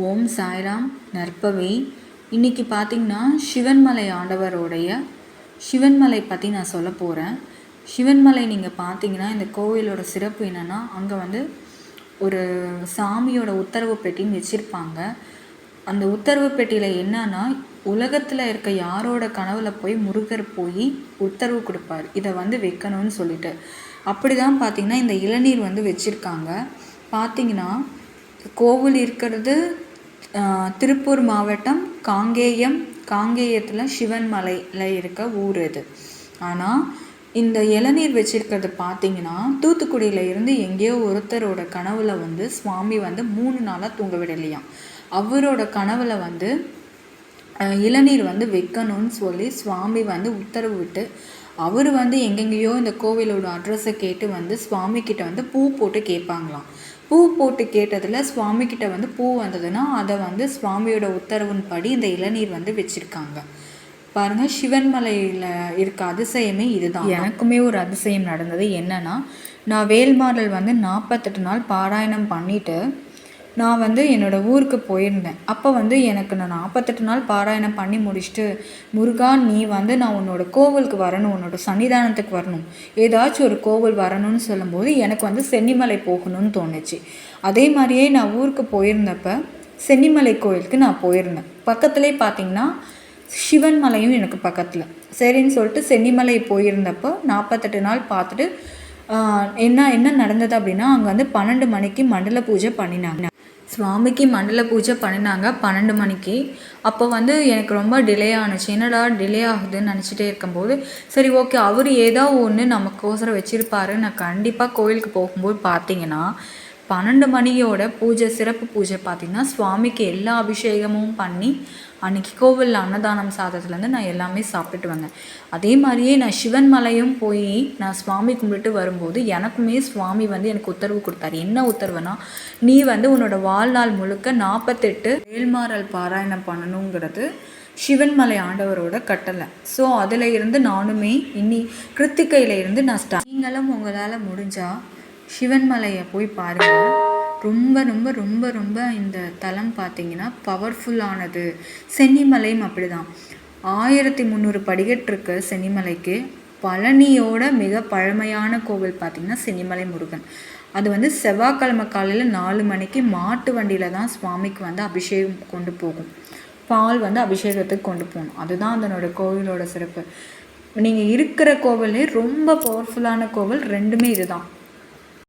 ஓம் சாய்ராம் நற்பவி. இன்றைக்கி பார்த்திங்கன்னா சிவன்மலை ஆண்டவருடைய சிவன்மலை பற்றி நான் சொல்ல போகிறேன். சிவன்மலை நீங்கள் பார்த்தீங்கன்னா இந்த கோவிலோட சிறப்பு என்னென்னா, அங்கே ஒரு சாமியோட உத்தரவு பெட்டின்னு வச்சுருப்பாங்க. அந்த உத்தரவு பெட்டியில் என்னன்னா, உலகத்தில் இருக்க யாரோட கனவுல போய் முருகர் போய் உத்தரவு கொடுப்பார், இதை வைக்கணும்னு சொல்லிட்டு. அப்படி தான் பார்த்திங்கன்னா இந்த இளநீர் வச்சுருக்காங்க. பார்த்திங்கன்னா கோவில் இருக்கிறது திருப்பூர் மாவட்டம் காங்கேயத்தில் சிவன்மலையில் இருக்க ஊர் இது. ஆனால் இந்த இளநீர் வச்சிருக்கிறது பார்த்திங்கன்னா தூத்துக்குடியில் இருந்து எங்கேயோ ஒருத்தரோட கனவுல சுவாமி 3 நாளாக தூங்க விடலையாம். அவரோட கனவுல இளநீர் வைக்கணும்னு சொல்லி சுவாமி உத்தரவு விட்டு அவர் எங்கெங்கேயோ இந்த கோவிலோட அட்ரஸை கேட்டு சுவாமிக்கிட்ட பூ போட்டு கேட்பாங்களாம். பூ போட்டு கேட்டதில் சுவாமிக்கிட்ட பூ வந்ததுன்னா அதை சுவாமியோட உத்தரவின்படி இந்த இளநீர் வச்சுருக்காங்க. பாருங்கள், சிவன்மலையில் இருக்க அதிசயமே இதுதான். எனக்குமே ஒரு அதிசயம் நடந்தது. என்னென்னா, நான் வேல்மாறல் 48 நாள் பாராயணம் பண்ணிவிட்டு நான் என்னோடய ஊருக்கு போயிருந்தேன். அப்போ எனக்கு நான் 48 நாள் பாராயணம் பண்ணி முடிச்சுட்டு, முருகா நீ நான் உன்னோட கோவிலுக்கு வரணும், உன்னோட சன்னிதானத்துக்கு வரணும், ஏதாச்சும் ஒரு கோவில் வரணும்னு சொல்லும்போது எனக்கு சென்னிமலை போகணும்னு தோணுச்சு. அதே மாதிரியே நான் ஊருக்கு போயிருந்தப்போ சென்னிமலை கோயிலுக்கு நான் போயிருந்தேன். பக்கத்துலேயே பார்த்திங்கன்னா சிவன்மலையும் எனக்கு பக்கத்தில். சரின்னு சொல்லிட்டு சென்னிமலை போயிருந்தப்போ 48 நாள் பார்த்துட்டு என்ன நடந்தது அப்படின்னா, அங்கே 12 மணிக்கு மண்டல பூஜை பண்ணினாங்க. சுவாமிக்கு மண்டல பூஜை பண்ணினாங்க 12 மணிக்கு. அப்போ எனக்கு ரொம்ப டிலே ஆணுச்சு. என்னடா டிலே ஆகுதுன்னு நினச்சிட்டே இருக்கும்போது, சரி ஓகே அவர் ஏதோ ஒன்று நமக்கோசரம் வச்சுருப்பாரு. நான் கண்டிப்பாக கோயிலுக்கு போகும்போது பார்த்திங்கன்னா 12 மணியோட பூஜை, சிறப்பு பூஜை பார்த்திங்கன்னா சுவாமிக்கு எல்லா அபிஷேகமும் பண்ணி அன்றைக்கி கோவிலில் அன்னதானம் சாதத்துலேருந்து நான் எல்லாமே சாப்பிட்டுட்டு வந்தேன். அதே மாதிரியே நான் சிவன்மலையும் போய் நான் சுவாமி கும்பிட்டு வரும்போது எனக்குமே சுவாமி எனக்கு உத்தரவு கொடுத்தாரு. என்ன உத்தரவுனா, நீ உன்னோட வாழ்நாள் முழுக்க 48 வேல்மாறல் பாராயணம் பண்ணணுங்கிறது சிவன்மலை ஆண்டவரோட கட்டளை. ஸோ அதில் இருந்து நானுமே கிருத்திகையில் இருந்து நான் நீங்களும் உங்களால் முடிஞ்சால் சிவன்மலையை போய் பாருங்கள். ரொம்ப ரொம்ப ரொம்ப ரொம்ப இந்த தலம் பார்த்திங்கன்னா பவர்ஃபுல்லானது. சென்னிமலையும் அப்படி தான். 1300 படிக்கட்டு இருக்குது சென்னிமலைக்கு. பழனியோட மிக பழமையான கோவில் பார்த்திங்கன்னா சென்னிமலை முருகன். அது செவ்வாய்க்கிழமை காலையில் 4 மணிக்கு மாட்டு வண்டியில் தான் சுவாமிக்கு அபிஷேகம் கொண்டு போகும். பால் அபிஷேகத்துக்கு கொண்டு போகணும். அதுதான் அதனோட கோவிலோட சிறப்பு. நீங்கள் இருக்கிற கோவிலே ரொம்ப பவர்ஃபுல்லான கோவில் ரெண்டுமே இதுதான்.